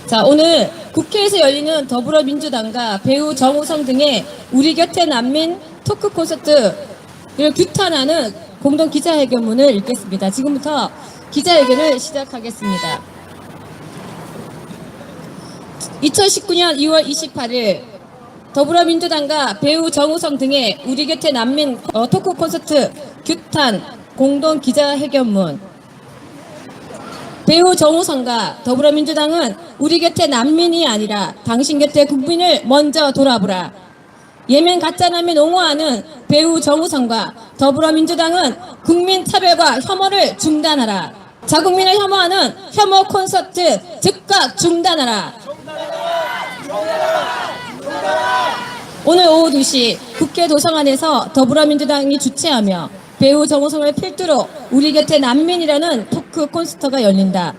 자, 오늘 국회에서 열리는 더불어민주당과 배우 정우성 등의 우리 곁에 난민 토크 콘서트를 규탄하는 공동 기자회견문을 읽겠습니다. 지금부터 기자회견을 시작하겠습니다. 2019년 2월 28일 더불어민주당과 배우 정우성 등의 우리 곁에 난민 토크 콘서트 규탄 공동 기자회견문. 배우 정우성과 더불어민주당은 우리 곁에 난민이 아니라 당신 곁에 국민을 먼저 돌아보라. 예멘 가짜 난민 옹호하는 배우 정우성과 더불어민주당은 국민 차별과 혐오를 중단하라. 자국민을 혐오하는 혐오 콘서트 즉각 중단하라. 오늘 오후 2시 국회 도성안에서 더불어민주당이 주최하며 배우 정우성을 필두로 우리 곁에 난민이라는 토크 콘서트가 열린다.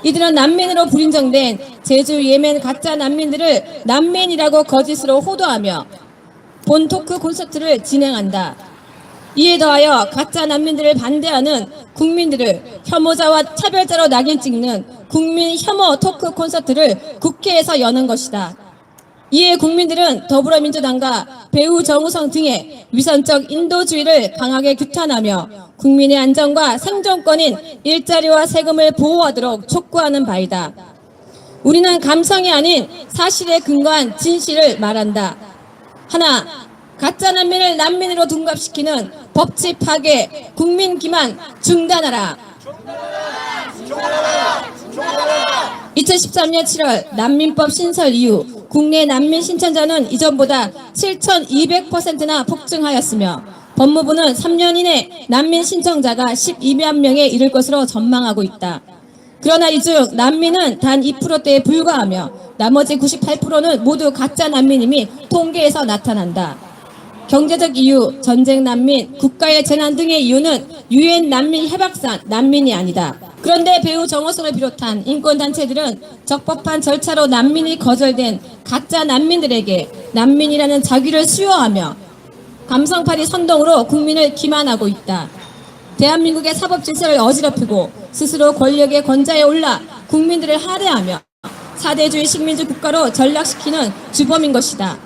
이들은 난민으로 불인정된 제주 예멘 가짜 난민들을 난민이라고 거짓으로 호도하며 본 토크 콘서트를 진행한다. 이에 더하여 가짜 난민들을 반대하는 국민들을 혐오자와 차별자로 낙인 찍는 국민 혐오 토크 콘서트를 국회에서 여는 것이다. 이에 국민들은 더불어민주당과 배우 정우성 등의 위선적 인도주의를 강하게 규탄하며 국민의 안전과 생존권인 일자리와 세금을 보호하도록 촉구하는 바이다. 우리는 감성이 아닌 사실에 근거한 진실을 말한다. 하나, 가짜 난민을 난민으로 둔갑시키는 법치 파괴, 국민 기만 중단하라. 2013년 7월 난민법 신설 이후 국내 난민 신청자는 이전보다 7,200%나 폭증하였으며 법무부는 3년 이내 난민 신청자가 12만 명에 이를 것으로 전망하고 있다. 그러나 이 중 난민은 단 2%대에 불과하며 나머지 98%는 모두 가짜 난민임이 통계에서 나타난다. 경제적 이유, 전쟁 난민, 국가의 재난 등의 이유는 유엔 난민 협약상 난민이 아니다. 그런데 배우 정우성을 비롯한 인권단체들은 적법한 절차로 난민이 거절된 가짜 난민들에게 난민이라는 자귀를 수여하며 감성파리 선동으로 국민을 기만하고 있다. 대한민국의 사법 질서를 어지럽히고 스스로 권력의 권좌에 올라 국민들을 할애하며 사대주의 식민지 국가로 전락시키는 주범인 것이다.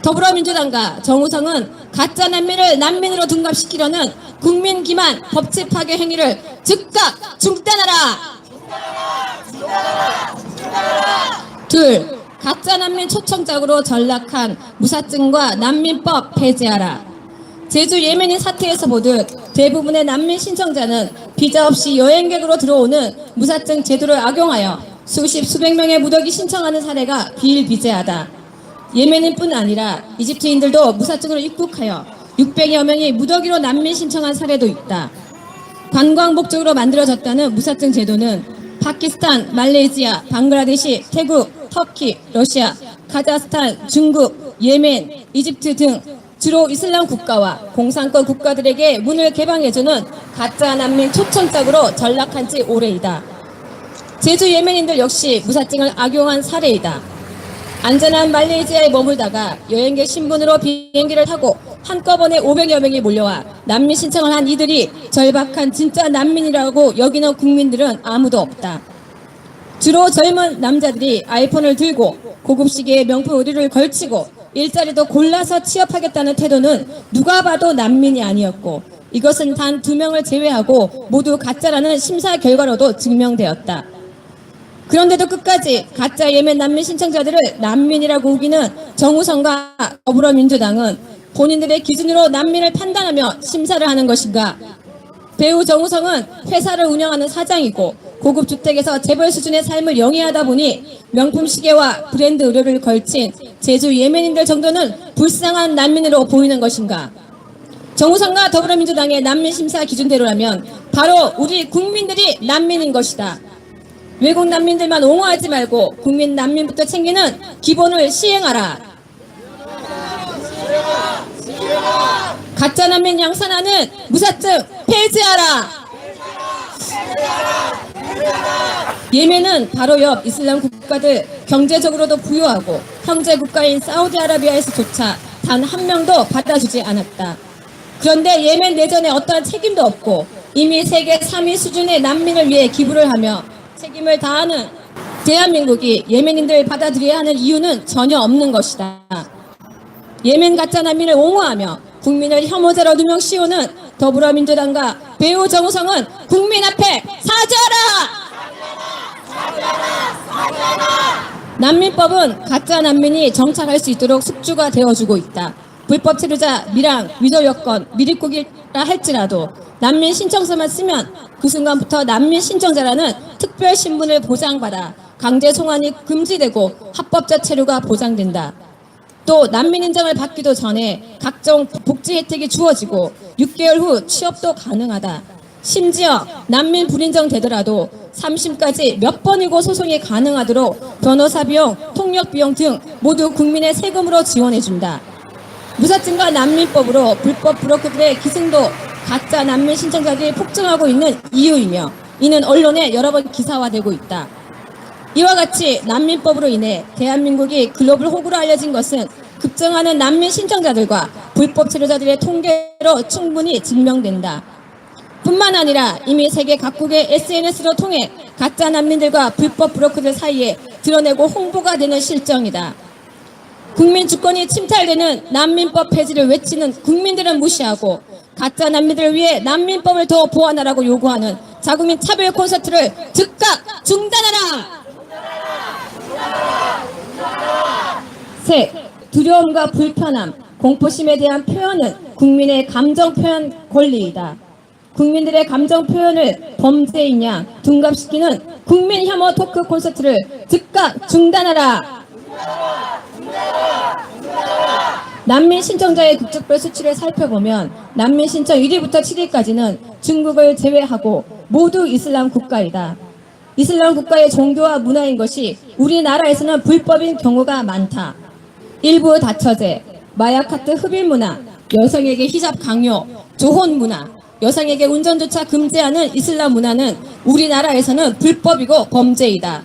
더불어민주당과 정우성은 가짜 난민을 난민으로 둔갑시키려는 국민 기만 법치 파괴 행위를 즉각 중단하라. 둘, 가짜 난민 초청장으로 전락한 무사증과 난민법 폐지하라. 제주 예멘인 사태에서 보듯 대부분의 난민 신청자는 비자 없이 여행객으로 들어오는 무사증 제도를 악용하여 수백 명의 무더기 신청하는 사례가 비일비재하다. 예멘인뿐 아니라 이집트인들도 무사증으로 입국하여 600여 명이 무더기로 난민 신청한 사례도 있다. 관광 목적으로 만들어졌다는 무사증 제도는 파키스탄, 말레이시아, 방글라데시, 태국, 터키, 러시아, 카자흐스탄, 중국, 예멘, 이집트 등 주로 이슬람 국가와 공산권 국가들에게 문을 개방해주는 가짜 난민 초청장으로 전락한 지 오래이다. 제주 예멘인들 역시 무사증을 악용한 사례이다. 안전한 말레이시아에 머물다가 여행객 신분으로 비행기를 타고 한꺼번에 500여 명이 몰려와 난민 신청을 한 이들이 절박한 진짜 난민이라고 여기는 국민들은 아무도 없다. 주로 젊은 남자들이 아이폰을 들고 고급 시계에 명품 의류를 걸치고 일자리도 골라서 취업하겠다는 태도는 누가 봐도 난민이 아니었고 이것은 단 2명을 제외하고 모두 가짜라는 심사 결과로도 증명되었다. 그런데도 끝까지 가짜 예멘 난민 신청자들을 난민이라고 우기는 정우성과 더불어민주당은 본인들의 기준으로 난민을 판단하며 심사를 하는 것인가? 배우 정우성은 회사를 운영하는 사장이고 고급 주택에서 재벌 수준의 삶을 영위하다 보니 명품 시계와 브랜드 의료를 걸친 제주 예멘인들 정도는 불쌍한 난민으로 보이는 것인가? 정우성과 더불어민주당의 난민 심사 기준대로라면 바로 우리 국민들이 난민인 것이다. 외국 난민들만 옹호하지 말고 국민 난민부터 챙기는 기본을 시행하라. 가짜 난민 양산하는 무사증 폐지하라. 예멘은 바로 옆 이슬람 국가들 경제적으로도 부유하고 형제 국가인 사우디아라비아에서조차 단 한 명도 받아주지 않았다. 그런데 예멘 내전에 어떠한 책임도 없고 이미 세계 3위 수준의 난민을 위해 기부를 하며 책임을 다하는 대한민국이 예멘인들 받아들여야 하는 이유는 전혀 없는 것이다. 예멘 가짜 난민을 옹호하며 국민을 혐오자로 누명씌우는 더불어민주당과 배우 정우성은 국민 앞에 사죄하라! 난민법은 가짜 난민이 정착할 수 있도록 숙주가 되어주고 있다. 불법 체류자, 미랑, 위조 여건, 미입국이라 할지라도 난민 신청서만 쓰면 그 순간부터 난민 신청자라는 특별 신분을 보장받아 강제 송환이 금지되고 합법적 체류가 보장된다. 또 난민 인정을 받기도 전에 각종 복지 혜택이 주어지고 6개월 후 취업도 가능하다. 심지어 난민 불인정 되더라도 3심까지 몇 번이고 소송이 가능하도록 변호사 비용, 통역 비용 등 모두 국민의 세금으로 지원해준다. 무사증과 난민법으로 불법 브로커들의 기승도 가짜 난민 신청자들이 폭증하고 있는 이유이며 이는 언론에 여러 번 기사화되고 있다. 이와 같이 난민법으로 인해 대한민국이 글로벌 호구로 알려진 것은 급증하는 난민 신청자들과 불법 체류자들의 통계로 충분히 증명된다. 뿐만 아니라 이미 세계 각국의 SNS로 통해 가짜 난민들과 불법 브로커들 사이에 드러내고 홍보가 되는 실정이다. 국민 주권이 침탈되는 난민법 폐지를 외치는 국민들은 무시하고 가짜 난민들을 위해 난민법을 더 보완하라고 요구하는 자국민 차별 콘서트를 즉각 중단하라! 셋, 두려움과 불편함, 공포심에 대한 표현은 국민의 감정 표현 권리이다. 국민들의 감정 표현을 범죄이냐 둔갑시키는 국민 혐오 토크 콘서트를 즉각 중단하라! 난민 신청자의 국적별 수치를 살펴보면 난민 신청 1위부터 7위까지는 중국을 제외하고 모두 이슬람 국가이다. 이슬람 국가의 종교와 문화인 것이 우리나라에서는 불법인 경우가 많다. 일부 다처제, 마약 카트 흡입 문화, 여성에게 히잡 강요, 조혼 문화, 여성에게 운전조차 금지하는 이슬람 문화는 우리나라에서는 불법이고 범죄이다.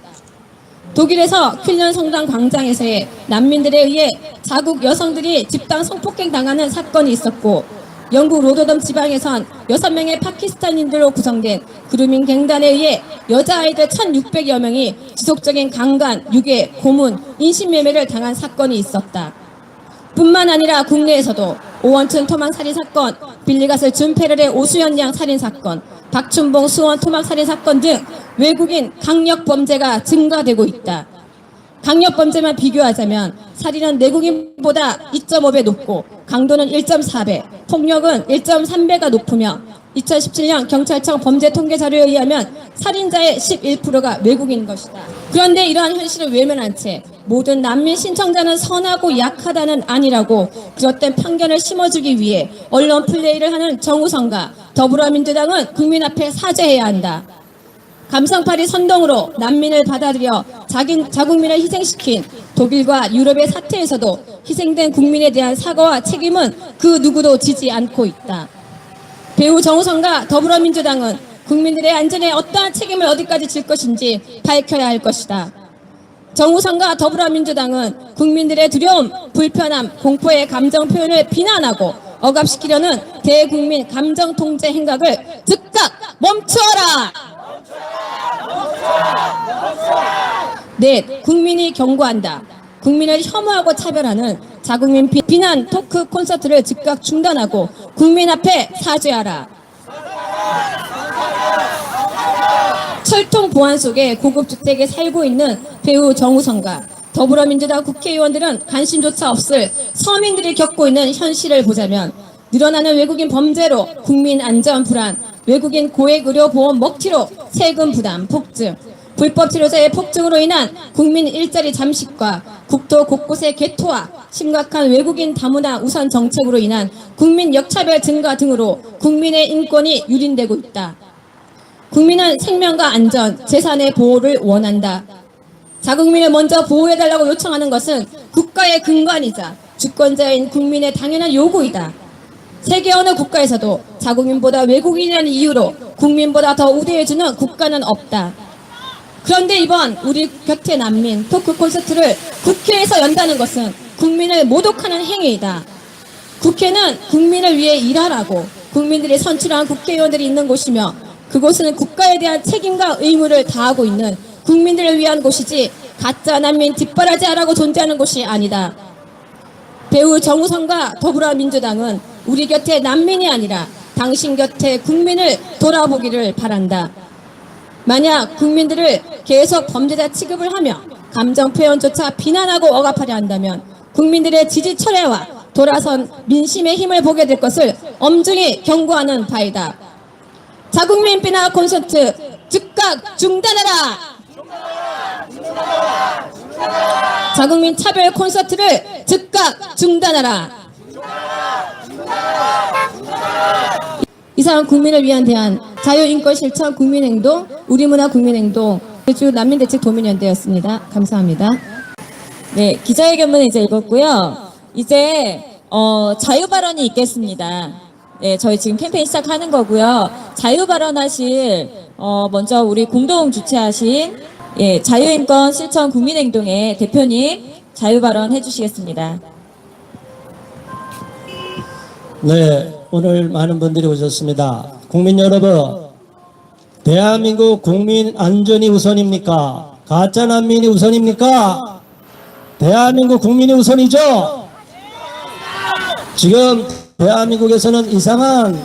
독일에서 퀼런 성당 광장에서의 난민들에 의해 자국 여성들이 집단 성폭행 당하는 사건이 있었고 영국 로더덤 지방에선 6명의 파키스탄인들로 구성된 그루밍 갱단에 의해 여자아이들 1,600여 명이 지속적인 강간, 유괴, 고문, 인신매매를 당한 사건이 있었다. 뿐만 아니라 국내에서도 오원춘 토막 살인 사건, 빌리가슬 준페렐의 오수연 양 살인 사건, 박춘봉 수원 토막 살인 사건 등 외국인 강력 범죄가 증가되고 있다. 강력 범죄만 비교하자면 살인은 내국인보다 2.5배 높고 강도는 1.4배, 폭력은 1.3배가 높으며 2017년 경찰청 범죄 통계 자료에 의하면 살인자의 11%가 외국인 것이다. 그런데 이러한 현실을 외면한 채 모든 난민 신청자는 선하고 약하다는 아니라고 그릇된 편견을 심어주기 위해 언론 플레이를 하는 정우성과 더불어민주당은 국민 앞에 사죄해야 한다. 감성팔이 선동으로 난민을 받아들여 자국민을 희생시킨 독일과 유럽의 사태에서도 희생된 국민에 대한 사과와 책임은 그 누구도 지지 않고 있다. 배우 정우성과 더불어민주당은 국민들의 안전에 어떠한 책임을 어디까지 질 것인지 밝혀야 할 것이다. 정우성과 더불어민주당은 국민들의 두려움, 불편함, 공포의 감정 표현을 비난하고 억압시키려는 대국민 감정 통제 행각을 즉각 멈추어라! 넷, 국민이 경고한다. 국민을 혐오하고 차별하는 자국민 비난 토크 콘서트를 즉각 중단하고 국민 앞에 사죄하라. 철통 보안 속에 고급 주택에 살고 있는 배우 정우성과 더불어민주당 국회의원들은 관심조차 없을 서민들이 겪고 있는 현실을 보자면 늘어나는 외국인 범죄로 국민 안전 불안, 외국인 고액 의료보험 먹튀로 세금 부담 폭증, 불법 치료자의 폭증으로 인한 국민 일자리 잠식과 국토 곳곳의 개토화, 심각한 외국인 다문화 우선 정책으로 인한 국민 역차별 증가 등으로 국민의 인권이 유린되고 있다. 국민은 생명과 안전, 재산의 보호를 원한다. 자국민을 먼저 보호해달라고 요청하는 것은 국가의 근간이자 주권자인 국민의 당연한 요구이다. 세계 어느 국가에서도 자국민보다 외국인이라는 이유로 국민보다 더 우대해주는 국가는 없다. 그런데 이번 우리 곁에 난민 토크 콘서트를 국회에서 연다는 것은 국민을 모독하는 행위이다. 국회는 국민을 위해 일하라고 국민들이 선출한 국회의원들이 있는 곳이며 그곳은 국가에 대한 책임과 의무를 다하고 있는 국민들을 위한 곳이지 가짜 난민 뒷바라지하라고 존재하는 곳이 아니다. 배우 정우성과 더불어민주당은 우리 곁에 난민이 아니라 당신 곁에 국민을 돌아보기를 바란다. 만약 국민들을 계속 범죄자 취급을 하며 감정 표현조차 비난하고 억압하려 한다면 국민들의 지지 철회와 돌아선 민심의 힘을 보게 될 것을 엄중히 경고하는 바이다. 자국민 비나 콘서트 즉각 중단하라! 자국민 차별 콘서트를 즉각 중단하라! 이상 국민을 위한 대안 자유인권실천 국민행동 우리문화 국민행동 제주 난민대책도민연대였습니다. 감사합니다. 네, 기자회견문 이제 읽었고요. 이제 자유발언이 있겠습니다. 네, 저희 지금 캠페인 시작하는 거고요. 자유발언하실 먼저 우리 공동 주최하신 자유인권 실천 국민행동의 대표님 자유발언 해주시겠습니다. 네, 오늘 많은 분들이 오셨습니다. 국민 여러분, 대한민국 국민 안전이 우선입니까? 가짜 난민이 우선입니까? 대한민국 국민이 우선이죠? 지금 대한민국에서는 이상한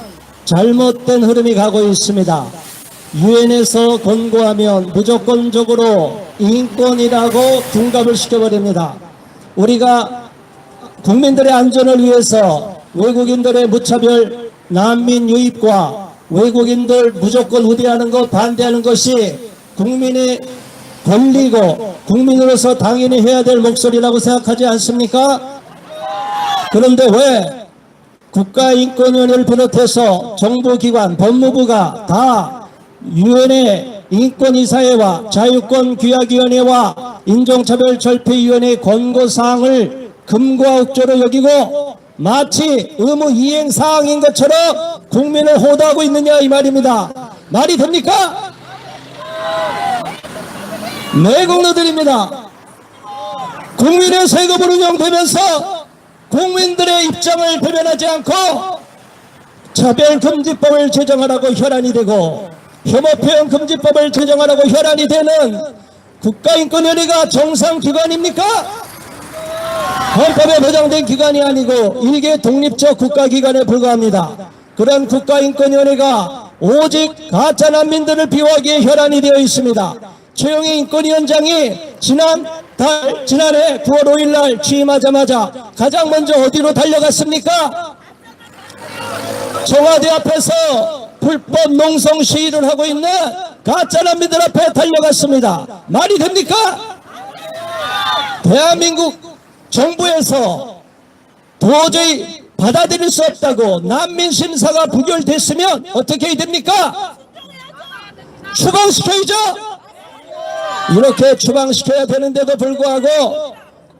잘못된 흐름이 가고 있습니다. 유엔에서 권고하면 무조건적으로 인권이라고 둔갑을 시켜버립니다. 우리가 국민들의 안전을 위해서 외국인들의 무차별 난민 유입과 외국인들 무조건 우대하는 것 반대하는 것이 국민의 권리고 국민으로서 당연히 해야 될 목소리라고 생각하지 않습니까? 그런데 왜 국가인권위원회를 비롯해서 정부기관, 법무부가 다 유엔의 인권이사회와 자유권규약위원회와 인종차별철폐위원회의 권고사항을 금과 억조로 여기고 마치 의무 이행사항인 것처럼 국민을 호도하고 있느냐 이 말입니다. 말이 됩니까? 내공로들입니다. 국민의 세금으로 운영되면서 국민들의 입장을 대변하지 않고 차별금지법을 제정하라고 혈안이 되고 혐오표현금지법을 제정하라고 혈안이 되는 국가인권위원회가 정상기관입니까? 헌법에 보장된 기관이 아니고 일개 독립적 국가기관에 불과합니다. 그런 국가인권위원회가 오직 가짜 난민들을 비호하기에 혈안이 되어 있습니다. 최영희 인권위원장이 지난해 9월 5일 날 취임하자마자 가장 먼저 어디로 달려갔습니까? 청와대 앞에서 불법 농성 시위를 하고 있는 가짜 난민들 앞에 달려갔습니다. 말이 됩니까? 대한민국 정부에서 도저히 받아들일 수 없다고 난민 심사가 부결됐으면 어떻게 해야 됩니까? 추방시켜야죠. 이렇게 추방시켜야 되는데도 불구하고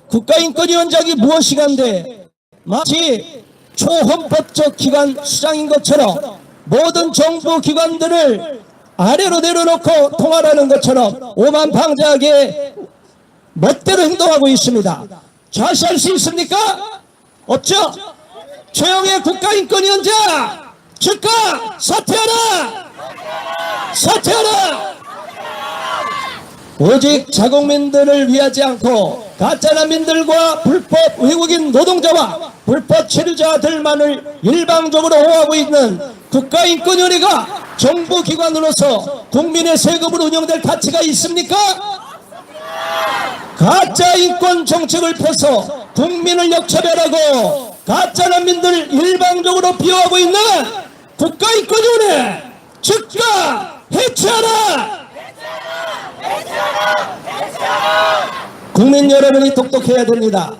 국가인권위원장이 무엇이간데 마치 초헌법적 기관 수장인 것처럼 모든 정부 기관들을 아래로 내려놓고 통할하는 것처럼 오만방자하게 멋대로 행동하고 있습니다. 좌시할 수 있습니까? 없죠? 최영애 국가인권위원장 즉각 사퇴하라! 사퇴하라! 오직 자국민들을 위하지 않고 가짜난민들과 불법 외국인 노동자와 불법 체류자들만을 일방적으로 호하고 있는 국가인권위원회가 정부기관으로서 국민의 세금으로 운영될 가치가 있습니까? 가짜 인권 정책을 펴서 국민을 역차별하고 가짜 난민들을 일방적으로 비호하고 있는 국가인권위원회 즉각 해체하라! 국민 여러분이 똑똑해야 됩니다.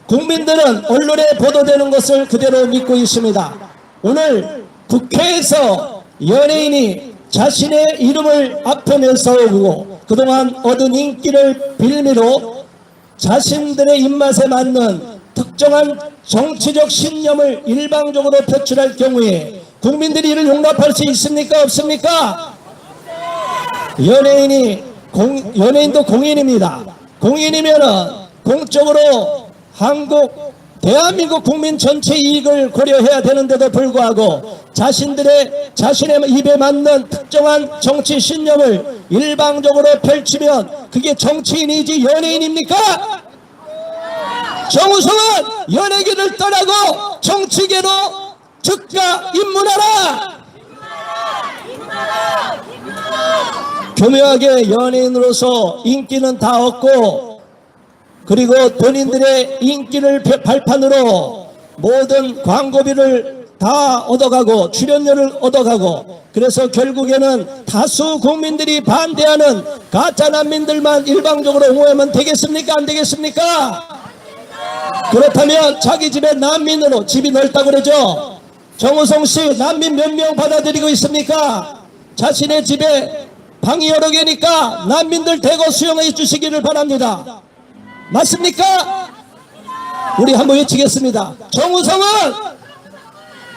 국민들은 언론에 보도되는 것을 그대로 믿고 있습니다. 오늘 국회에서 연예인이 자신의 이름을 앞에 내세우고 그동안 얻은 인기를 빌미로 자신들의 입맛에 맞는 특정한 정치적 신념을 일방적으로 표출할 경우에 국민들이 이를 용납할 수 있습니까? 없습니까? 연예인도 공인입니다. 공인이면은 공적으로 한국 대한민국 국민 전체 이익을 고려해야 되는데도 불구하고 자신의 입에 맞는 특정한 정치 신념을 일방적으로 펼치면 그게 정치인이지 연예인입니까? 정우성은 연예계를 떠나고 정치계로 즉각 입문하라! 교묘하게 연예인으로서 인기는 다 얻고 그리고 본인들의 인기를 발판으로 모든 광고비를 다 얻어가고 출연료를 얻어가고 그래서 결국에는 다수 국민들이 반대하는 가짜 난민들만 일방적으로 옹호하면 되겠습니까? 안 되겠습니까? 그렇다면 자기 집에 난민으로 집이 넓다고 그러죠. 정우성 씨 난민 몇 명 받아들이고 있습니까? 자신의 집에 방이 여러 개니까 난민들 대거 수용해 주시기를 바랍니다. 맞습니까? 우리 한번 외치겠습니다. 정우성은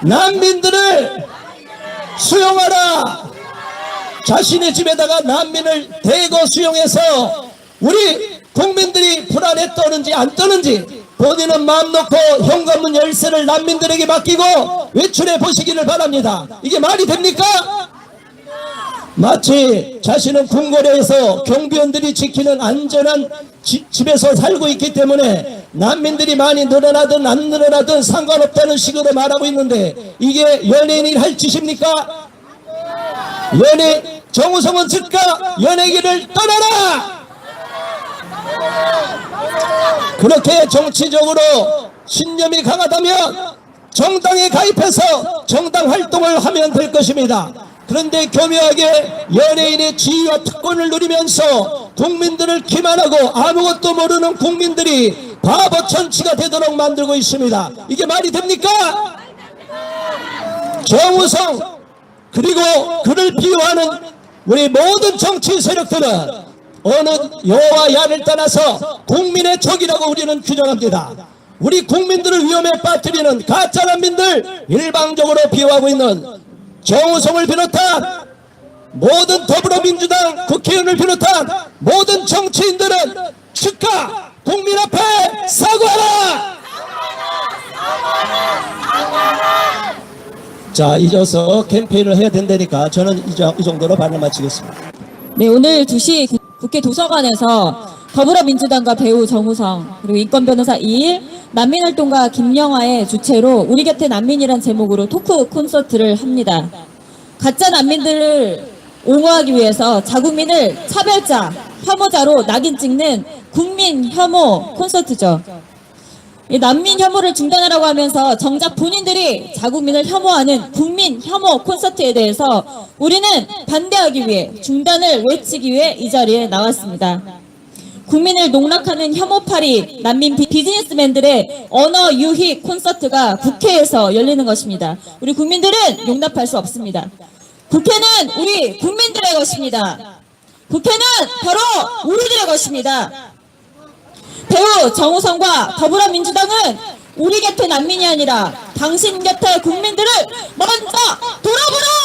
난민들을 수용하라. 자신의 집에다가 난민을 대거 수용해서 우리 국민들이 불안에 떠는지 안 떠는지 본인은 마음 놓고 현관문 열쇠를 난민들에게 맡기고 외출해 보시기를 바랍니다. 이게 말이 됩니까? 마치 자신은 궁궐에서 경비원들이 지키는 안전한 집에서 살고 있기 때문에 난민들이 많이 늘어나든 안 늘어나든 상관없다는 식으로 말하고 있는데 이게 연예인이 할 짓입니까? 정우성은 즉각 연예계를 떠나라! 그렇게 정치적으로 신념이 강하다면 정당에 가입해서 정당 활동을 하면 될 것입니다. 그런데 교묘하게 연예인의 지위와 특권을 누리면서 국민들을 기만하고 아무것도 모르는 국민들이 바보 천치가 되도록 만들고 있습니다. 이게 말이 됩니까? 정우성 그리고 그를 비호하는 우리 모든 정치 세력들은 어느 여와 야를 떠나서 국민의 적이라고 우리는 규정합니다. 우리 국민들을 위험에 빠뜨리는 가짜 난민들 일방적으로 비호하고 있는 정우성을 비롯한 모든 더불어민주당 국회의원을 비롯한 모든 정치인들은 즉각 국민 앞에 사과하라! 자, 이어서 캠페인을 해야 된다니까 저는 이 정도로 발언 마치겠습니다. 네, 오늘 2시 국회 도서관에서 더불어민주당과 배우 정우성 그리고 인권변호사 2일 난민활동가 김영화의 주최로 우리 곁에 난민이란 제목으로 토크 콘서트를 합니다. 가짜 난민들을 옹호하기 위해서 자국민을 차별자, 혐오자로 낙인 찍는 국민 혐오 콘서트죠. 이 난민 혐오를 중단하라고 하면서 정작 본인들이 자국민을 혐오하는 국민 혐오 콘서트에 대해서 우리는 반대하기 위해 중단을 외치기 위해 이 자리에 나왔습니다. 국민을 농락하는 혐오파리 난민 비즈니스맨들의 언어 유희 콘서트가 국회에서 열리는 것입니다. 우리 국민들은 용납할 수 없습니다. 국회는 우리 국민들의 것입니다. 국회는 바로 우리들의 것입니다. 배우 정우성과 더불어민주당은 우리 곁에 난민이 아니라 당신 곁에 국민들을 먼저 돌아보라!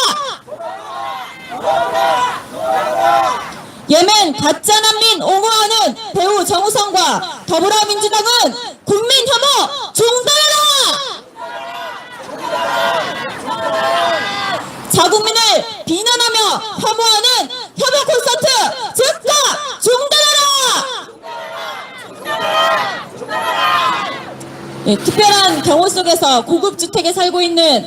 예멘 가짜 난민 옹호하는 배우 정우성과 더불어민주당은 국민 혐오 중단하라! 자국민을 비난하며 혐오하는 혐오 콘서트 즉각 중단하라! 네, 특별한 경호 속에서 고급 주택에 살고 있는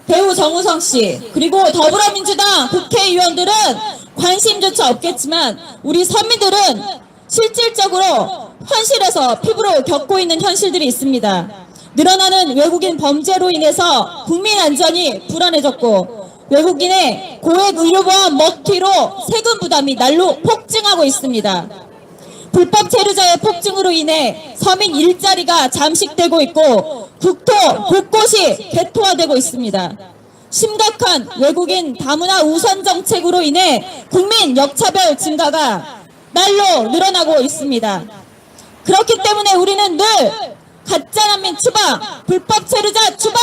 배우 정우성 씨 그리고 더불어민주당 국회의원들은 관심조차 없겠지만 우리 서민들은 실질적으로 현실에서 피부로 겪고 있는 현실들이 있습니다. 늘어나는 외국인 범죄로 인해서 국민 안전이 불안해졌고 외국인의 고액 의료보험 먹튀로 세금 부담이 날로 폭증하고 있습니다. 불법 체류자의 폭증으로 인해 서민 일자리가 잠식되고 있고 국토 곳곳이 개토화되고 있습니다. 심각한 외국인 다문화 우선 정책으로 인해 국민 역차별 증가가 날로 늘어나고 있습니다. 그렇기 때문에 우리는 늘 가짜 난민 추방, 불법 체류자 추방,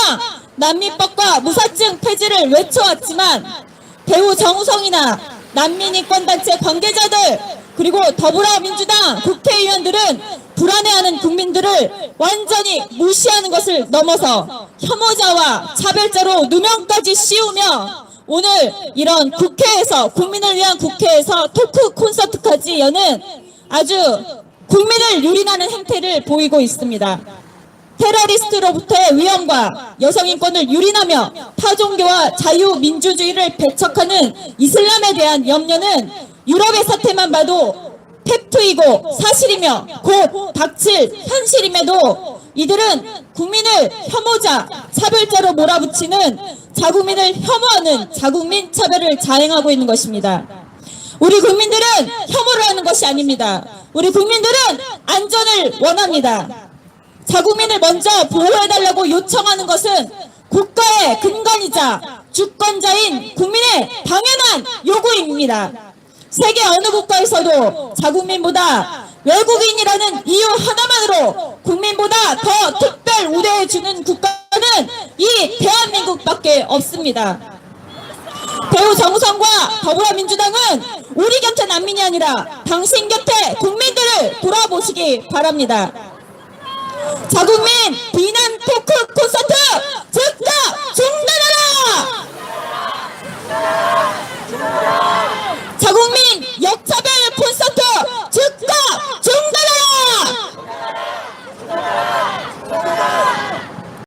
난민법과 무사증 폐지를 외쳐왔지만 배우 정우성이나 난민인권단체 관계자들 그리고 더불어민주당 국회의원 국회의원들은 불안해하는 국민들을 완전히 무시하는 것을 넘어서 혐오자와 차별자로 누명까지 씌우며 오늘 이런 국회에서, 국민을 위한 국회에서 토크 콘서트까지 여는 아주 국민을 유린하는 행태를 보이고 있습니다. 테러리스트로부터의 위험과 여성인권을 유린하며 타종교와 자유민주주의를 배척하는 이슬람에 대한 염려는 유럽의 사태만 봐도 팩트이고 사실이며 곧 닥칠 현실임에도 이들은 국민을 혐오자, 차별자로 몰아붙이는 자국민을 혐오하는 자국민 차별을 자행하고 있는 것입니다. 우리 국민들은 혐오를 하는 것이 아닙니다. 우리 국민들은 안전을 원합니다. 자국민을 먼저 보호해달라고 요청하는 것은 국가의 근간이자 주권자인 국민의 당연한 요구입니다. 세계 어느 국가에서도 자국민보다 외국인이라는 이유 하나만으로 국민보다 더 특별 우대해주는 국가는 이 대한민국밖에 없습니다. 배우 정우성과 더불어민주당은 우리 곁에 난민이 아니라 당신 곁에 국민들을 돌아보시기 바랍니다. 자국민 비난